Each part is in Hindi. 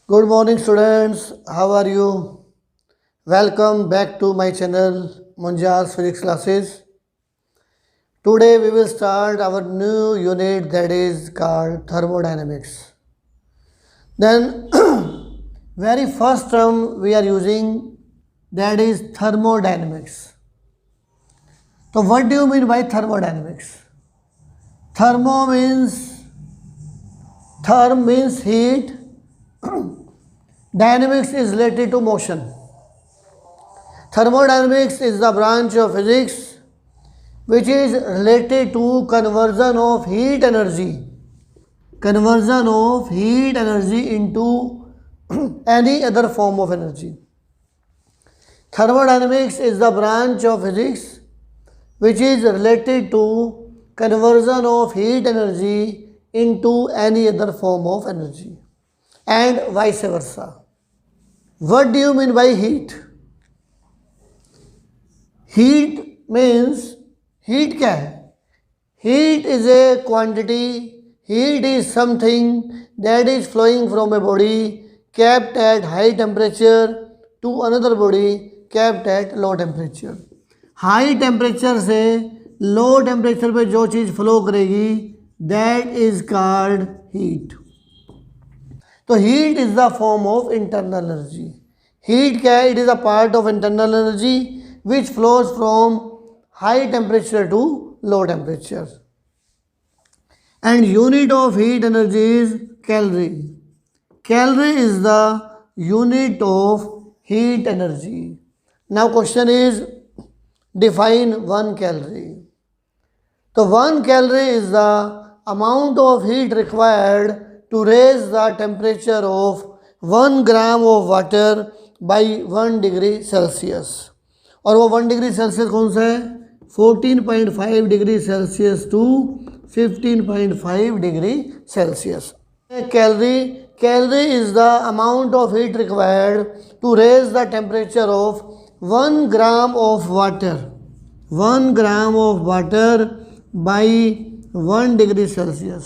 Good morning, students. How are you? Welcome back to my channel, Munjar's Physics Classes. Today we will start our new unit that is called thermodynamics. Then, very first term we are using that is thermodynamics. So, what do you mean by thermodynamics? Thermo means heat. Dynamics is related to motion. Thermodynamics is the branch of physics which is related to conversion of heat energy into any other form of energy. Thermodynamics is the branch of physics which is related to conversion of heat energy into any other form of energy and vice versa. What do you mean by heat? Heat means heat क्या है? Heat is a quantity. Heat is something that is flowing from a body kept at high temperature to another body kept at low temperature. High temperature से लो टेम्परेचर पे जो चीज़ फ्लो करेगी दैट इज कॉल्ड हीट. तो heat is the form of internal energy. Heat क्या है? It is a part of internal energy which flows from high temperature to low temperature. And unit of heat energy is calorie. Calorie is the unit of heat energy. Now question is define 1 calorie. So 1 calorie is the amount of heat required to raise the temperature of 1 gram of water by 1 degree Celsius. और वो 1 degree Celsius कौन सा है? 14.5 degree Celsius to 15.5 degree Celsius. Calorie is the amount of heat required to raise the temperature of 1 gram of water by 1 degree Celsius.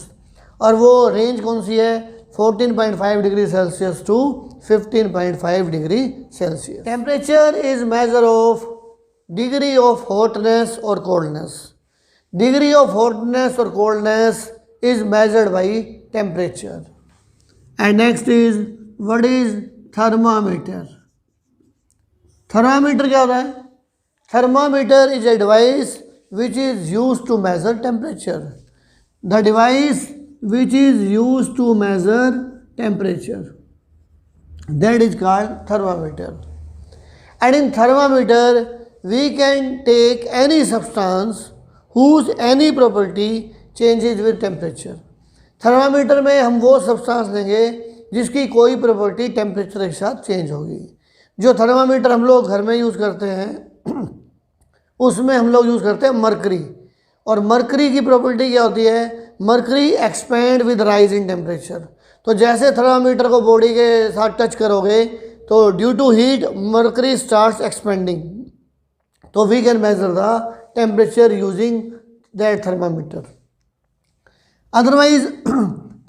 और वो रेंज कौन सी है? 14.5 degree Celsius to 15.5 degree Celsius. Temperature is measure of degree of hotness और कोल्डनेस. डिग्री ऑफ हॉटनेस और coldness is measured by temperature. And next is what is thermometer. Thermometer क्या होता है? Thermometer is a device which is use to measure temperature. The device which is use to measure temperature that is called thermometer. And in thermometer we can take any substance whose any property changes with temperature. Thermometer में हम वो सब्सटेंस लेंगे जिसकी कोई प्रॉपर्टी टेम्परेचर के साथ चेंज होगी. जो थर्मामीटर हम लोग घर में यूज़ करते हैं उसमें हम लोग यूज़ करते हैं मरकरी. और मरकरी की प्रॉपर्टी क्या होती है? Mercury expand with rise in temperature. तो जैसे थर्मामीटर को बॉडी के साथ टच करोगे तो due to heat mercury starts expanding. तो we can measure the temperature using that thermometer. Otherwise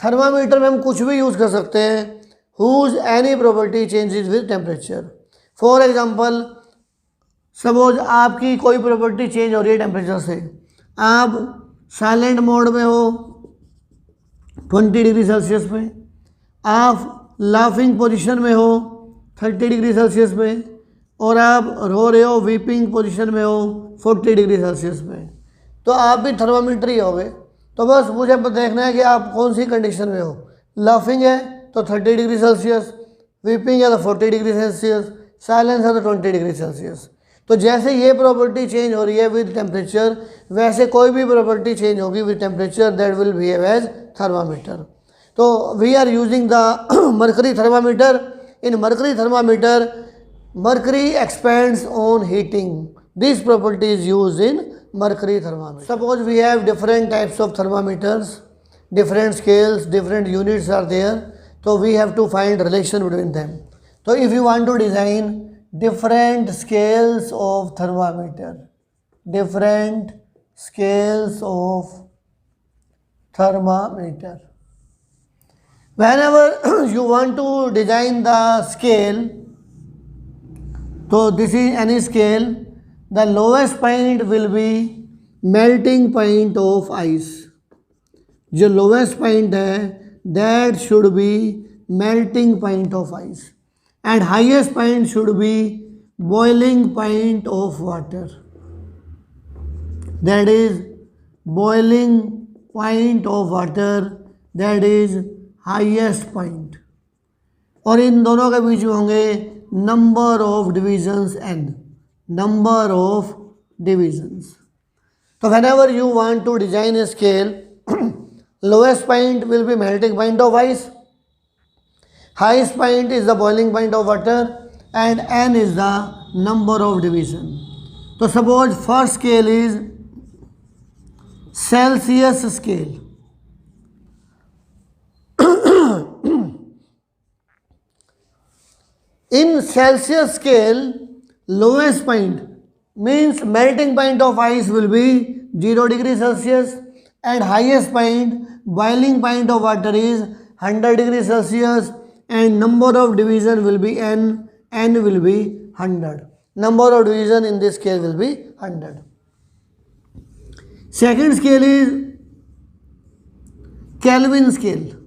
thermometer में हम कुछ भी यूज़ कर सकते हैं whose any property changes with temperature. For example suppose आपकी कोई प्रॉपर्टी चेंज हो रही है टेम्परेचर से. आप साइलेंट मोड में हो 20 डिग्री सेल्सियस पे, आप लाफिंग पोजीशन में हो 30 डिग्री सेल्सियस पे, और आप रो रहे हो वीपिंग पोजीशन में हो 40 डिग्री सेल्सियस पे. तो आप भी थर्मामीटर ही होगे. तो बस मुझे देखना है कि आप कौन सी कंडीशन में हो. लाफिंग है तो 30 डिग्री सेल्सियस, वीपिंग है तो 40 डिग्री सेल्सियस, साइलेंस है तो 20 डिग्री सेल्सियस. तो जैसे ये प्रॉपर्टी चेंज हो रही है विद टेम्परेचर वैसे कोई भी प्रॉपर्टी चेंज होगी with temperature that will behave as thermometer. तो we are using the mercury thermometer. In mercury thermometer mercury expands on heating. This property is use in mercury thermometer. Suppose we have different types of thermometers, different scales, different units are there. So we have to find relation between them. So if you want to design different scales of thermometer, different scales of thermometer, Whenever you want to design the scale, so this is any scale, the lowest point will be melting point of ice. जो lowest point है that should be melting point of ice, and highest point should be boiling point of water. That is boiling point of water, that is highest point. और इन दोनों के बीच में होंगे number of divisions n, number of divisions. तो whenever you want to design a scale, lowest point will be melting point of ice, highest point is the boiling point of water, and n is the number of division. तो suppose first scale is Celsius scale. In Celsius scale, lowest point means melting point of ice will be 0 degree Celsius, and highest point boiling point of water is 100 degree Celsius, and number of division will be n will be 100. Number of division in this scale will be 100. Second scale is Kelvin scale.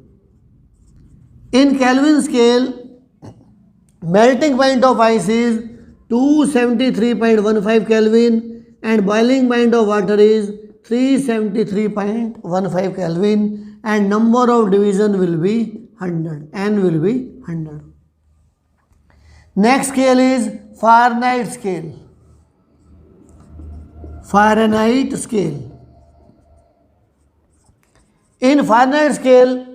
In Kelvin scale, melting point of ice is 273.15 Kelvin, and boiling point of water is 373.15 Kelvin, and number of division will be 100, n will be 100. Next scale is Fahrenheit scale. Fahrenheit scale. In Fahrenheit scale,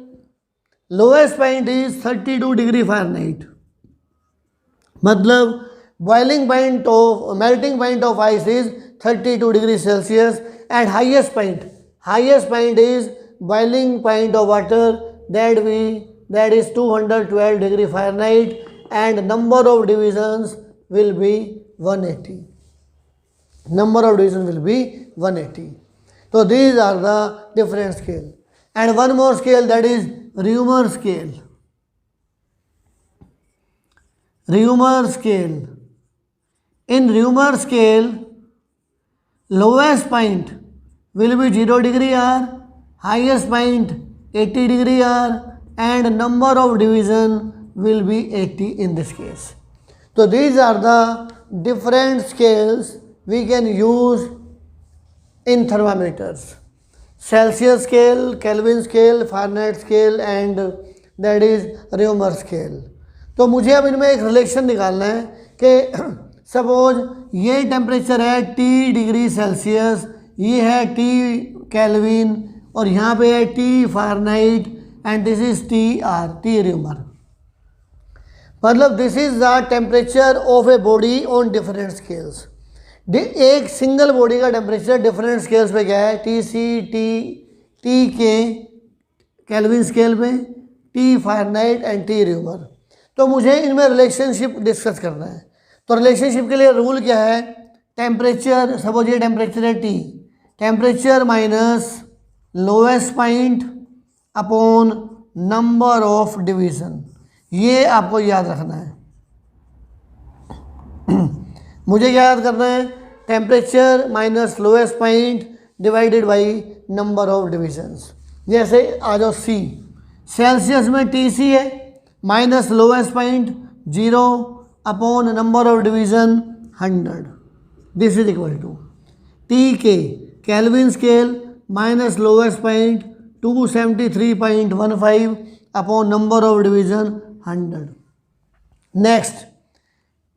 lowest point is 32 degree Fahrenheit. मतलब boiling point of melting point of ice is 32 degree Celsius, and highest point is boiling point of water, that is 212 degree Fahrenheit, and number of divisions will be 180. Number of divisions will be 180. So these are the different scale. And one more scale, that is Reaumur scale. Reaumur scale. In Reaumur scale, lowest point will be 0 degree R, highest point 80 degree R, and number of division will be 80 in this case. So these are the different scales we can use in thermometers. Celsius scale, Kelvin scale, Fahrenheit scale, and that is Reaumur scale. तो मुझे अब इनमें एक रिलेशन निकालना है कि सपोज ये टेम्परेचर है T डिग्री सेल्सियस, ये है T केल्विन, और यहाँ पे है T Fahrenheit, and this is TR, T Reaumur. मतलब this is the temperature of a body on different scales. एक सिंगल बॉडी का टेम्परेचर डिफरेंट स्केल्स पे क्या है, TC, T के केल्विन स्केल पे, T Fahrenheit and T Reaumur. तो मुझे इनमें रिलेशनशिप डिस्कस करना है. तो रिलेशनशिप के लिए रूल क्या है, टेम्परेचर, सपोज ये टेम्परेचर है T, temperature minus lowest point upon number of division, ये आपको याद रखना है. मुझे क्या याद करना है, temperature minus lowest point divided by number of divisions. जैसे आ जाओ C, सेल्सियस में TC है, minus lowest point 0 upon number of division 100. This is equal to TK Kelvin scale minus lowest point 273.15 upon number of division 100. Next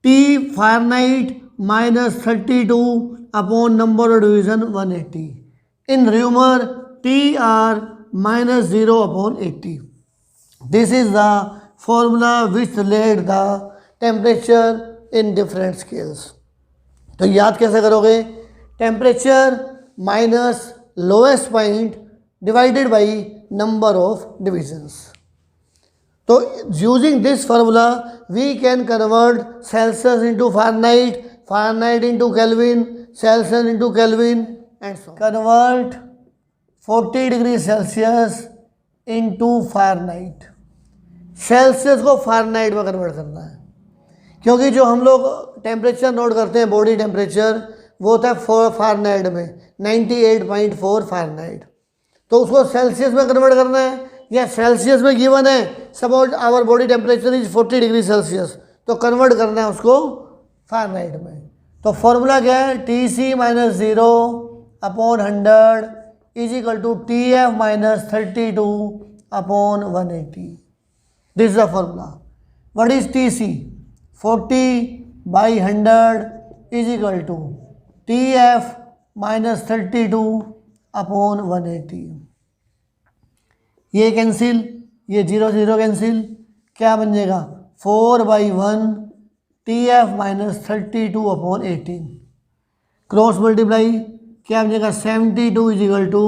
T Fahrenheit minus 32 upon number of division 180. In Reaumur TR minus 0 upon 80. This is the formula which relate the temperature in different scales. तो याद कैसे करोगे, temperature minus lowest point divided by number of divisions. तो using this formula we can convert Celsius into Fahrenheit, Fahrenheit into Kelvin, Celsius into Kelvin, and so convert 40 degree Celsius into Fahrenheit. Celsius को फ़ारेनहाइट में कन्वर्ट करना है, क्योंकि जो हम लोग टेम्परेचर नोट करते हैं बॉडी टेम्परेचर वो होता है फ़ारेनहाइट में 98.4 फ़ारेनहाइट। तो उसको सेल्सियस में कन्वर्ट करना है, या सेल्सियस में गिवन है suppose our body temperature is 40 degree Celsius, तो कन्वर्ट करना है उसको फ़ारेनहाइट में। तो फॉर्मूला क्या है, TC minus 0 upon 100 is equal to TF minus 32 upon 180। This is the formula. What is TC? 40/100 is equal to TF minus 32 upon 180। ये कैंसिल, ये 0 0 कैंसिल, क्या बन जाएगा 4/1 TF minus 32 upon 18। Cross multiply, क्या बन जाएगा 72 is equal to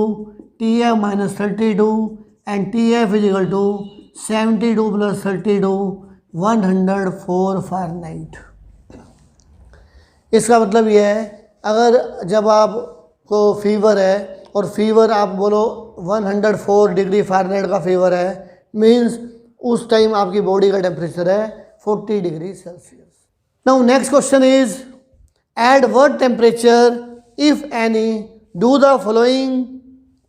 TF minus 32 and TF is equal to 72 plus 32 104 Fahrenheit. इसका मतलब यह है अगर जब आपको फीवर है और फीवर आप बोलो 104 डिग्री फ़ारेनहाइट का फीवर है, मीन्स उस टाइम आपकी बॉडी का टेम्परेचर है 40 degree Celsius. Now next question is eight what temperature if any do the following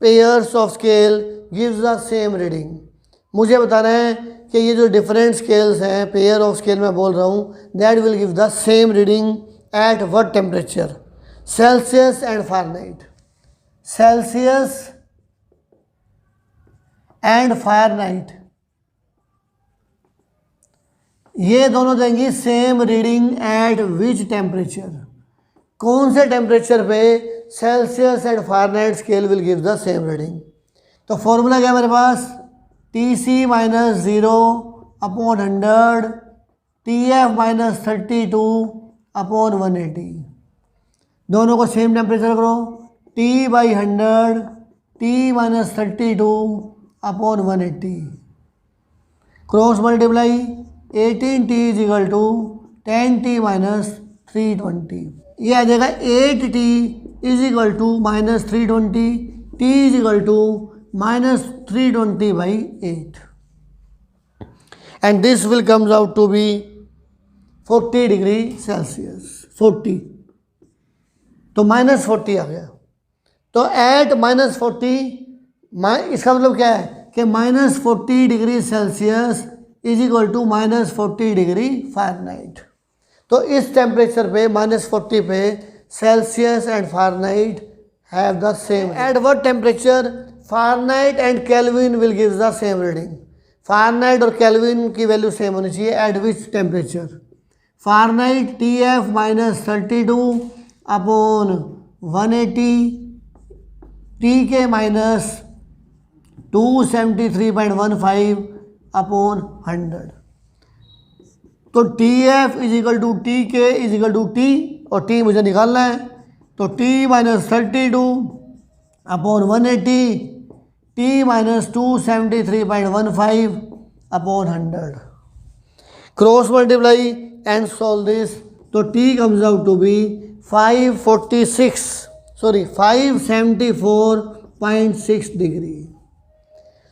pairs of scale gives the same reading. मुझे बताना है कि ये जो डिफरेंट स्केल्स हैं, पेयर ऑफ स्केल मैं बोल रहा हूँ, that will give the same reading eight what temperature, Celsius and Fahrenheit. Celsius and Fahrenheit ये दोनों देंगी same reading at which temperature. कौन से टेम्परेचर पे Celsius and Fahrenheit scale will give the same reading. तो फॉर्मूला क्या है मेरे पास, TC minus 0 upon 100 TF minus 32 upon 180। दोनों को सेम टेम्परेचर करो, T/100 T minus 32 upon 180। Cross multiply, 18T is equal to 10T minus 320। ये आ जाएगा 8T is equal to minus 320, T is equal to minus 320/8 and this will comes out to be 40 degree Celsius. 40 तो माइनस 40 आ गया। तो एट माइनस 40 इसका मतलब क्या है कि minus 40 degree Celsius is equal to minus 40 degree Fahrenheit. तो इस टेम्परेचर पे माइनस 40 पे Celsius and Fahrenheit have the same. At what temperature Fahrenheit and Kelvin will give the same reading. Fahrenheit और केल्विन की वैल्यू सेम होनी चाहिए। At which temperature, Fahrenheit TF minus 32 upon 180, TK minus 273.15 upon 100। तो TF is equal to TK is equal to T और T मुझे निकालना है। तो T minus 32 upon 180, T minus 273.15 upon 100। Cross multiply and solve this. तो T comes out to be 574.6 degree.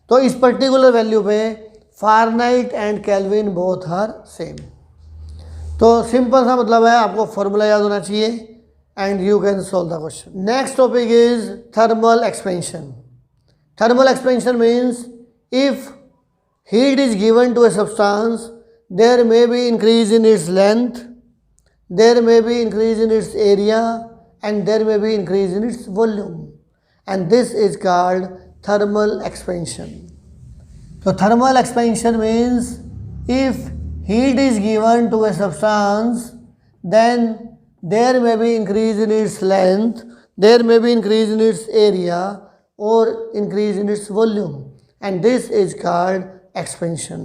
तो इस पर्टिकुलर वैल्यू पे Fahrenheit and Kelvin both are same. तो सिंपल सा मतलब है, आपको फॉर्मूला याद होना चाहिए and you can solve the question. Next topic is thermal expansion. Thermal expansion means if heat is given to A substance there may be increase in its length, there may be increase in its area and there may be increase in its volume, and this is called thermal expansion. So thermal expansion means if heat is given to a substance, then there may be increase in its length, there may be increase in its area or increase in its volume, and this is called expansion.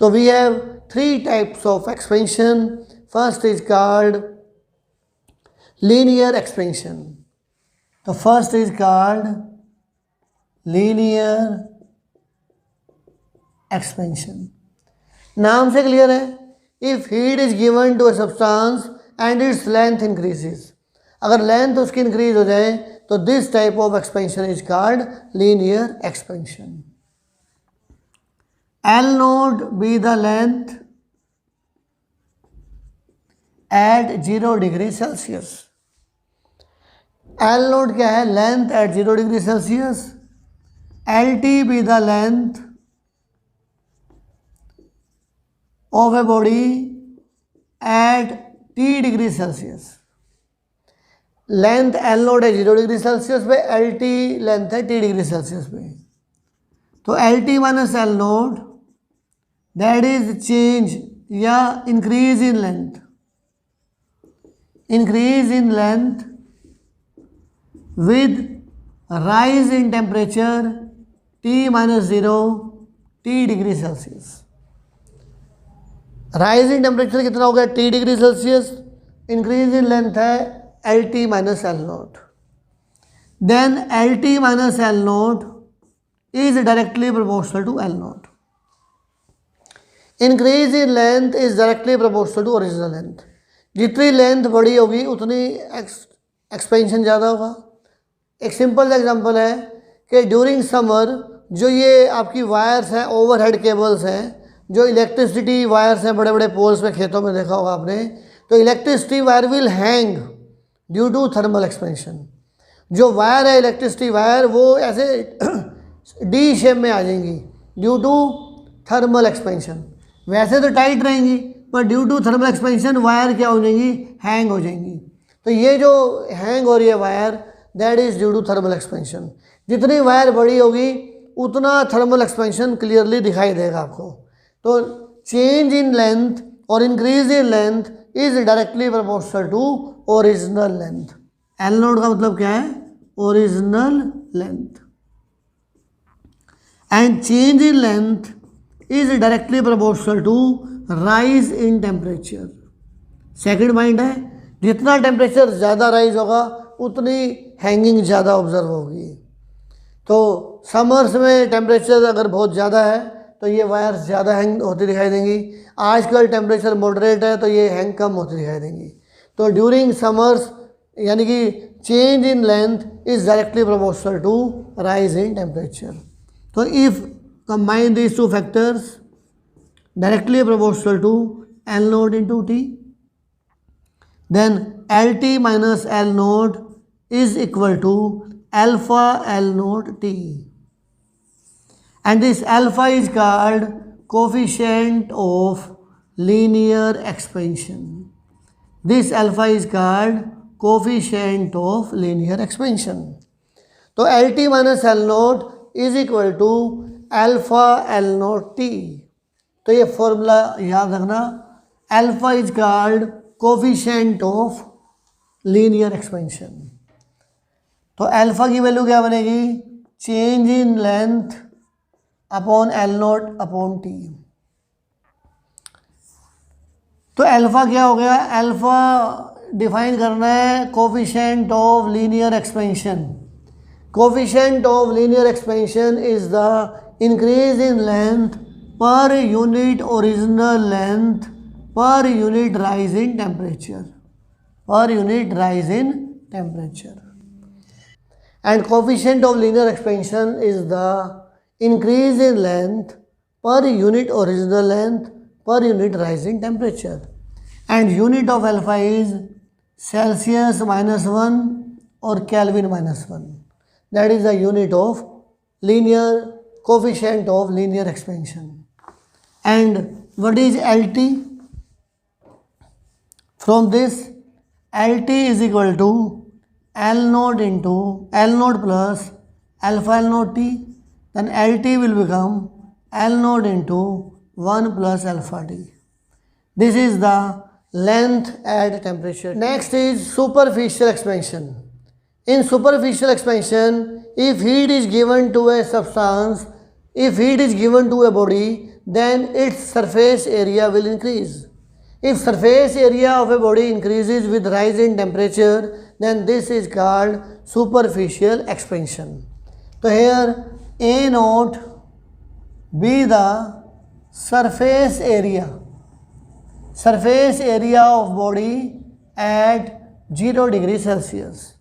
So we have three types of expansion. First is called linear expansion. The first is called linear expansion. नाम से क्लियर है, if heat is given to a substance and its length increases, अगर लेंथ उसकी इंक्रीज हो जाए तो this type of expansion is called linear expansion. L naught be the length at 0 degree Celsius. L naught क्या है? Length at 0 degree Celsius. LT be the length of a body at T degree Celsius. Length L naught है 0 डिग्री सेल्सियस पे, LT लेंथ है T डिग्री सेल्सियस पे. तो LT minus L naught that is change या increase in length. Increase in length with rise in temperature T minus 0 T degree Celsius. Rise in temperature कितना हो गया? T degree Celsius. Increase in length है LT minus L naught. Then LT minus L naught is directly proportional to L naught. Increase in length is directly proportional to original length. जितनी लेंथ बड़ी होगी उतनी एक्सपेंशन ज़्यादा होगा. एक सिंपल एग्जांपल है कि ड्यूरिंग समर जो ये आपकी वायर्स हैं, ओवरहेड केबल्स हैं, जो इलेक्ट्रिसिटी वायर्स हैं, बड़े बड़े पोल्स में खेतों में देखा होगा आपने, तो electricity wire will hang due to thermal expansion. जो वायर है इलेक्ट्रिसिटी वायर वो ऐसे डी शेप में आ जाएंगी ड्यू टू थर्मल एक्सपेंशन. वैसे तो टाइट रहेंगी पर due to thermal expansion wire क्या हो जाएंगी? हैंग हो जाएंगी. तो ये जो हैंग हो रही है wire that is due to thermal expansion. जितनी वायर बड़ी होगी उतना थर्मल एक्सपेंशन क्लियरली दिखाई देगा आपको. तो चेंज इन लेंथ और increase in length is directly proportional to original length. L naught का मतलब क्या है? Original length. And change in length is directly proportional to rise in temperature. Second point है, जितना टेम्परेचर ज़्यादा राइज होगा उतनी हैंगिंग ज़्यादा ऑब्जर्व होगी. तो समर्स में टेम्परेचर अगर बहुत ज़्यादा है तो ये वायर्स ज़्यादा हैंग होती दिखाई देंगी. आजकल टेम्परेचर मॉडरेट है तो ये हैंग कम होती दिखाई देंगी. तो ड्यूरिंग समर्स यानी कि change in length is directly proportional to rise in temperature. तो if combine these two factors directly proportional to L naught into T, then LT minus L naught is equal to alpha L naught T, and this alpha is called coefficient of linear expansion. This alpha is called coefficient of linear expansion. तो LT minus L naught is equal to alpha L naught T. तो ये फॉर्मूला याद रखना. Alpha is called coefficient of linear expansion. तो अल्फा की वैल्यू क्या बनेगी? Change in length upon L not upon T. तो अल्फा क्या हो गया? अल्फा डिफाइन करना है coefficient of linear expansion. Coefficient of linear expansion is the increase in length per unit original length per unit rise in temperature. Per unit rise in temperature. And coefficient of linear expansion is the increase in length per unit original length per unit rise in temperature. And unit of alpha is Celsius minus 1 or Kelvin minus 1. That is the unit of linear coefficient of linear expansion. And what is LT? From this, LT is equal to L naught into L naught plus alpha L naught T. Then LT will become L naught into 1 plus alpha T. This is the length at temperature. Next is superficial expansion. In superficial expansion, if heat is given to a substance, if heat is given to a body, then its surface area will increase. If surface area of a body increases with rise in temperature, then this is called superficial expansion. So here A naught be the surface area of body at 0 degree Celsius,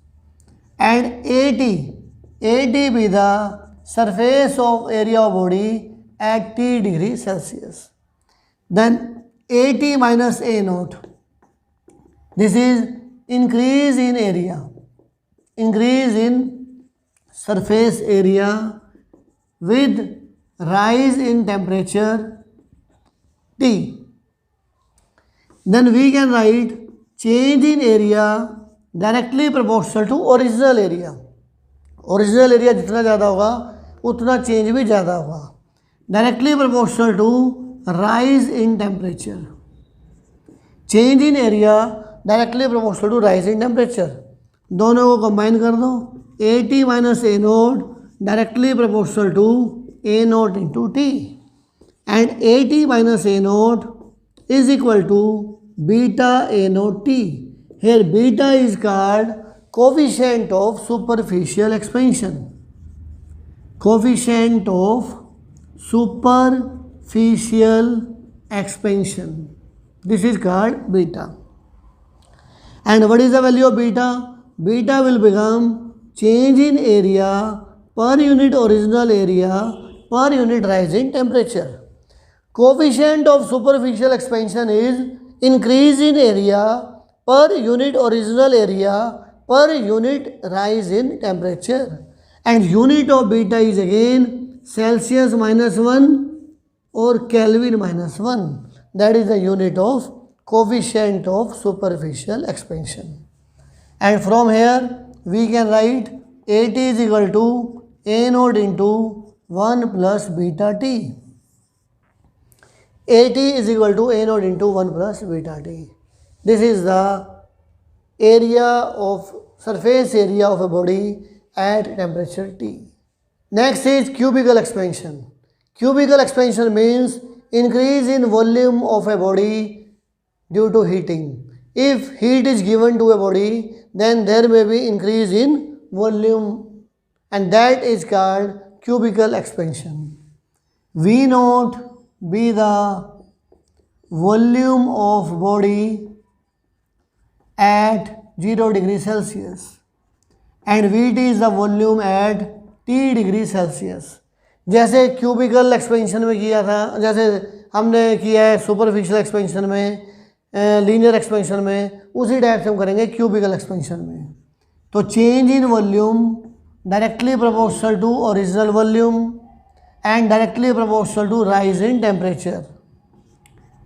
and AT be the surface of area of body at T degree Celsius. Then AT minus A naught. This is increase in area, increase in surface area with rise in temperature T. Then we can write change in area directly proportional to original area. Original area जितना ज़्यादा होगा उतना चेंज भी ज़्यादा होगा. Directly proportional to rise in temperature. Change in area directly proportional to rise in temperature. दोनों को कंबाइन कर दो. A T minus A naught directly proportional to A naught into T. And A T minus A naught is equal to beta A naught T. Here beta is called coefficient of superficial expansion. Coefficient of superficial expansion. This is called beta. And what is the value of beta? Beta will become change in area per unit original area per unit rise in temperature. Coefficient of superficial expansion is increase in area per unit original area per unit rise in temperature. And unit of beta is again Celsius minus 1 or Kelvin minus 1. That is the unit of coefficient of superficial expansion. And from here we can write AT is equal to A naught into 1 plus beta T. AT is equal to A naught into 1 plus beta T. This is the area of surface area of a body at temperature T. Next is cubical expansion. Cubical expansion means increase in volume of a body due to heating. If heat is given to a body, then there may be increase in volume, and that is called cubical expansion. V naught be the volume of body at 0 degree Celsius and Vt is the volume at T degree Celsius. जैसे क्यूबिकल एक्सपेंशन में किया था, जैसे हमने किया है सुपरफिशियल एक्सपेंशन में, लीनियर एक्सपेंशन में, उसी टाइप से हम करेंगे क्यूबिकल एक्सपेंशन में. तो change in volume directly proportional to original volume and directly proportional to rise in temperature.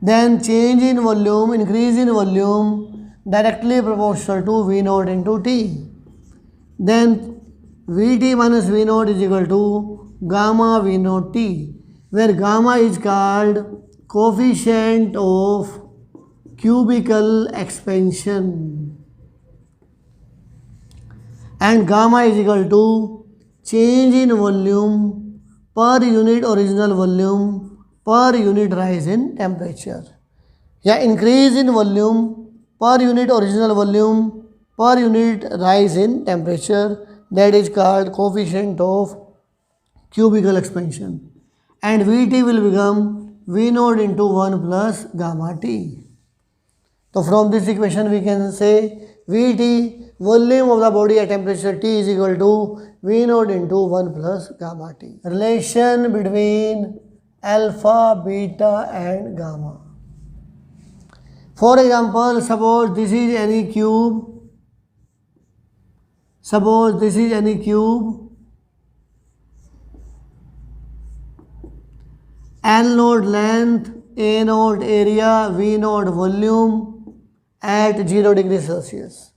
Then change in volume, increase in volume directly proportional to V naught into T. Then Vt minus V naught is equal to gamma V naught T, where gamma is called coefficient of cubical expansion and gamma is equal to change in volume per unit original volume per unit rise in temperature. या increase in volume per unit original volume per unit rise in temperature, that is called coefficient of cubical expansion. And Vt will become V naught into 1 plus gamma T. So from this equation we can say Vt, volume of the body at temperature T, is equal to V naught into 1 plus gamma T. Relation between alpha, beta and gamma. For example, suppose this is any cube. Suppose this is any cube. L naught length, A naught area, V naught volume at 0 degree Celsius.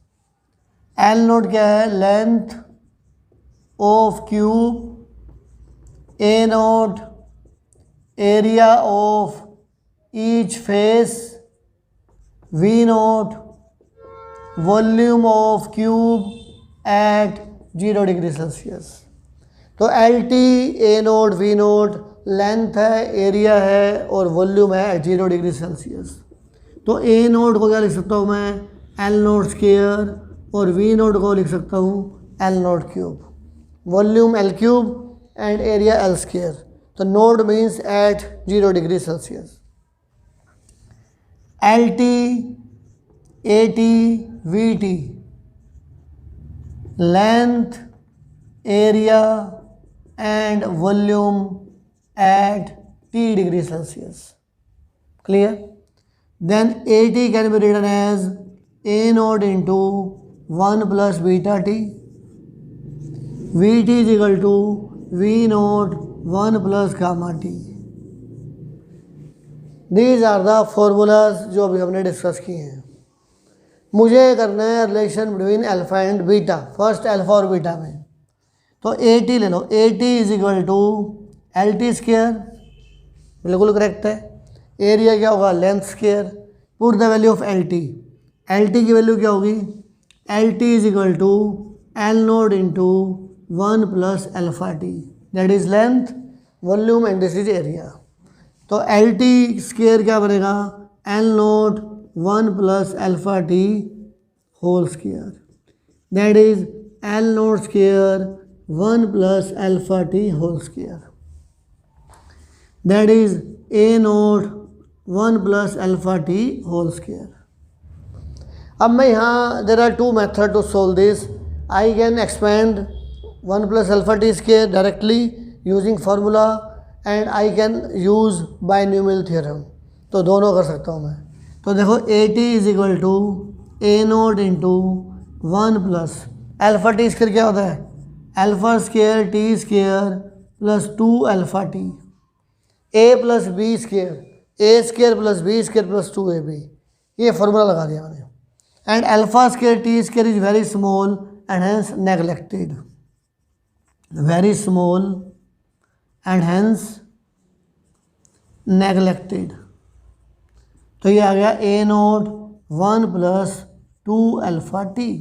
L naught क्या है? Length of cube. A naught area of each face. V naught volume of cube at 0 degree Celsius. तो L T, A naught, V naught length है, एरिया है और वॉल्यूम है एट 0 डिग्री सेल्सियस. तो ए नोट को क्या लिख सकता हूँ मैं? एल नोट स्क्वायर, और वी नोट को लिख सकता हूँ L naught cube. Volume L cube and area L square. तो naught means at 0 degree Celsius. L T, A T, V T length, area and volume at T degree Celsius. Clear? Then AT can be written as A naught into 1 plus beta T. Vt is equal to V naught 1 plus gamma T. These are the formulas जो अभी हमने डिस्कस किए हैं. मुझे करना है relation between alpha and beta. First alpha और बीटा में तो ए टी ले लो. A T is equal to L T square. बिल्कुल करेक्ट है. एरिया क्या होगा? Length square. Put the value of L T. L T की वैल्यू क्या होगी? L T is equal to L naught into 1 plus alpha T. That is length, volume and this is area. तो एल टी स्क्वेयर क्या बनेगा? L naught 1 plus alpha T whole square. That is L naught square 1 plus alpha T whole square. That is A naught 1 plus alpha T whole square. अब मैं यहाँ there are two method to solve this. I can expand 1 plus alpha T square directly using formula and I can use binomial theorem. तो दोनों कर सकता हूँ मैं. तो देखो A T is equal to A naught into 1 plus alpha T square क्या होता है? Alpha square T square plus 2 alpha T. A plus B square, A square plus B square plus 2ab. ये फार्मूला लगा दिया मैंने. And alpha square T square is very small and hence neglected. Very small and hence neglected. तो ये आ गया A naught 1 plus 2 alpha T.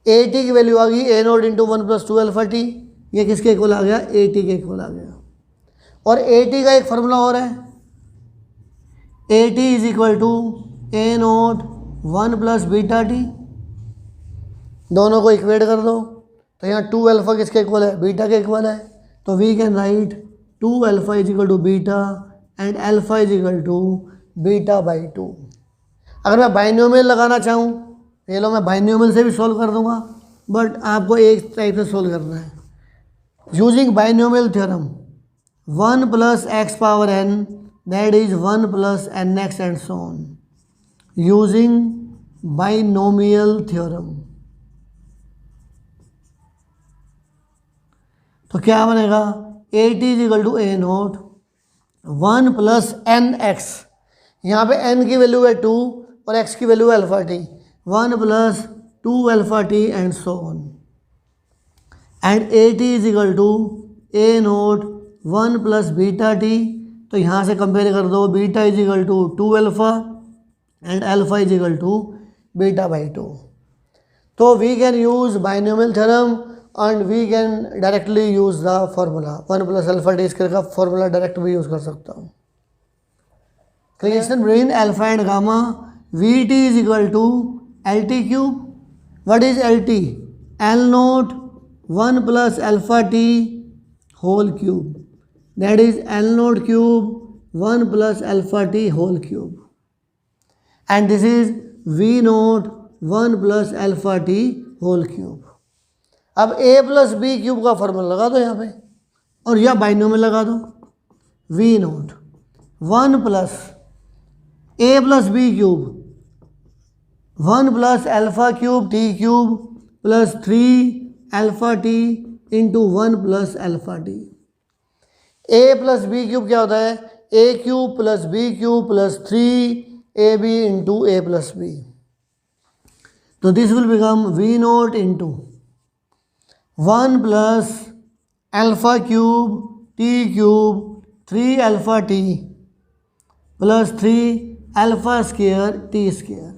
A T की वैल्यू आ गई ए naught into 1 plus 2 alpha T. ये किसके इक्वल आ गया? ए टी के इक्वल आ गया. और ए टी का एक फार्मूला और है. A T is equal to A naught 1 plus beta T. दोनों को इक्वेट कर दो. तो यहाँ 2 अल्फा किसके इक्वल है? बीटा के इक्वल है. तो we can write 2 alpha is equal to beta and alpha is equal to beta by 2. अगर मैं बाइनोमियल लगाना चाहूँ, ये लो मैं बाइनोमियल से भी सॉल्व कर दूंगा, बट आपको एक टाइप से सॉल्व करना है using binomial theorem. 1 plus X power N that is 1 plus N X and so on using binomial theorem. तो क्या बनेगा? A T is equal to A naught 1 plus N X. यहाँ पे n की वैल्यू है 2 और x की वैल्यू है alpha T. 1 plus 2 alpha T and so on. And A T is equal to A naught 1 plus beta T. तो यहाँ से कंपेयर कर दो. Beta is equal to 2 alpha and alpha is equal to beta by 2. तो we can use binomial theorem and we can directly use the formula. 1 plus alpha T square का फार्मूला डायरेक्ट भी यूज़ कर सकता हूँ. Relation between alpha and gamma. Vt is equal to Lt cube. What is Lt? L naught 1 plus alpha t whole cube. That is L naught cube 1 plus alpha t whole cube. And this is V naught 1 plus alpha t whole cube. अब a प्लस बी क्यूब का फॉर्मूला लगा दो यहाँ पे और या बाइनोमियल लगा दो. V naught 1 plus a plus B cube 1 plus alpha cube T cube plus 3 alpha T into 1 plus alpha T. a plus B cube क्या होता है? a क्यूब plus B cube plus 3ab into a plus B. तो this will become v naught into 1 plus alpha cube T cube 3 alpha T plus 3 alpha square T square.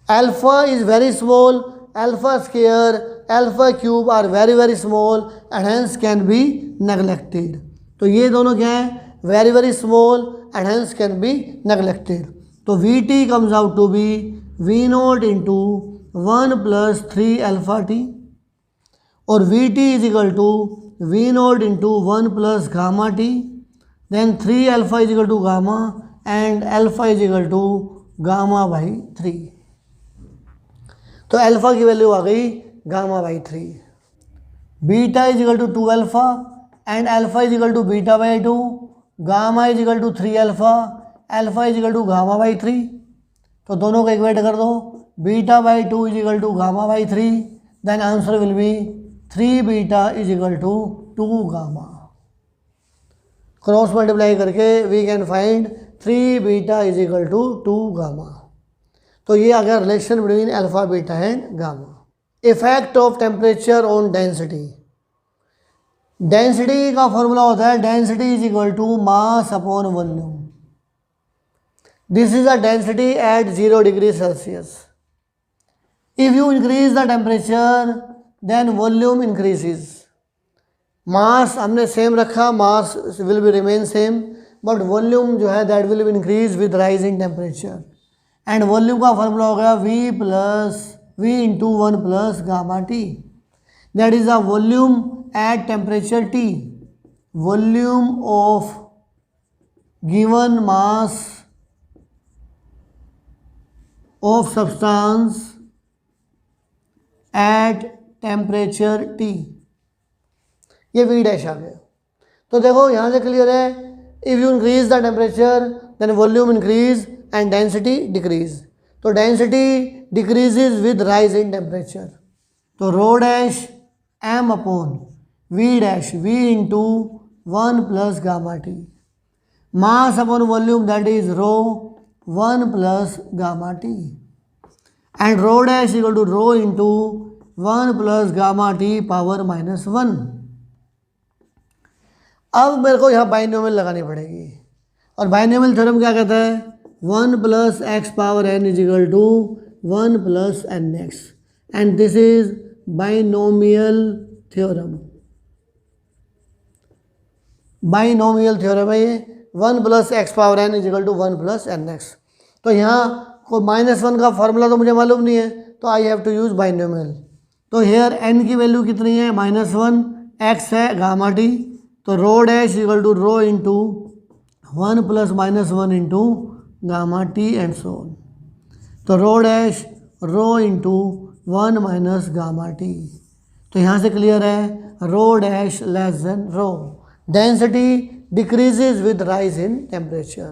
Alpha is very small, alpha square, alpha cube are very very small and hence can be neglected. तो ये दोनों क्या है? Very very small and hence can be neglected. तो V T comes out to be V naught into 1 plus 3 alpha T और V T is equal to V naught into 1 plus gamma T. Then 3 alpha is equal to gamma and alpha is equal to gamma by 3. तो अल्फा की वैल्यू आ गई gamma by 3. Beta is equal to 2 alpha and alpha is equal to beta by 2. Gamma is equal to 3 alpha, alpha is equal to gamma by 3, तो दोनों को इक्वेट कर दो, beta by 2 is equal to gamma by 3, then answer will be 3 beta is equal to 2 gamma. Cross multiply करके we can find 3 beta is equal to 2 gamma. तो ये आ गया relation between alpha beta and gamma. Effect of temperature on density. Density का फॉर्मूला होता है density is equal to mass upon volume. This is the density at 0 degree Celsius. If you increase the temperature then volume increases. Mass हमने सेम रखा, mass will be remain same, but volume जो है that will be increase with rise in temperature. And volume का फॉर्मूला हो गया V into 1 plus gamma T, that is the volume at temperature T, volume of given mass of substance at temperature T। ये V डैश आ गया। तो देखो यहाँ से क्लियर है, if you increase the temperature then volume increase and density decrease. तो density decreases with rise in temperature. तो rho dash M upon V dash V into 1 plus gamma T, mass upon volume that is rho 1 plus gamma T, and rho dash equal to rho into 1 plus gamma T power -1। अब मेरे को यहाँ बाइनोमियल लगानी पड़ेगी, और बाइनोमियल थ्योरम क्या कहता है, 1 plus X power n is equal to 1 plus N X, and this is binomial theorem. Binomial theorem है ये, 1 plus X power n is equal to 1 plus N X. तो यहाँ को -1 का फॉर्मूला तो मुझे मालूम नहीं है, तो I have to use binomial. तो हेयर n की वैल्यू कितनी है, -1, x है गामा टी, तो rho dash equal to rho into 1 plus -1 into gamma T and so on. तो rho dash rho into 1 minus gamma T. तो यहाँ से क्लियर है, rho dash less than rho. Density decreases with rise in temperature.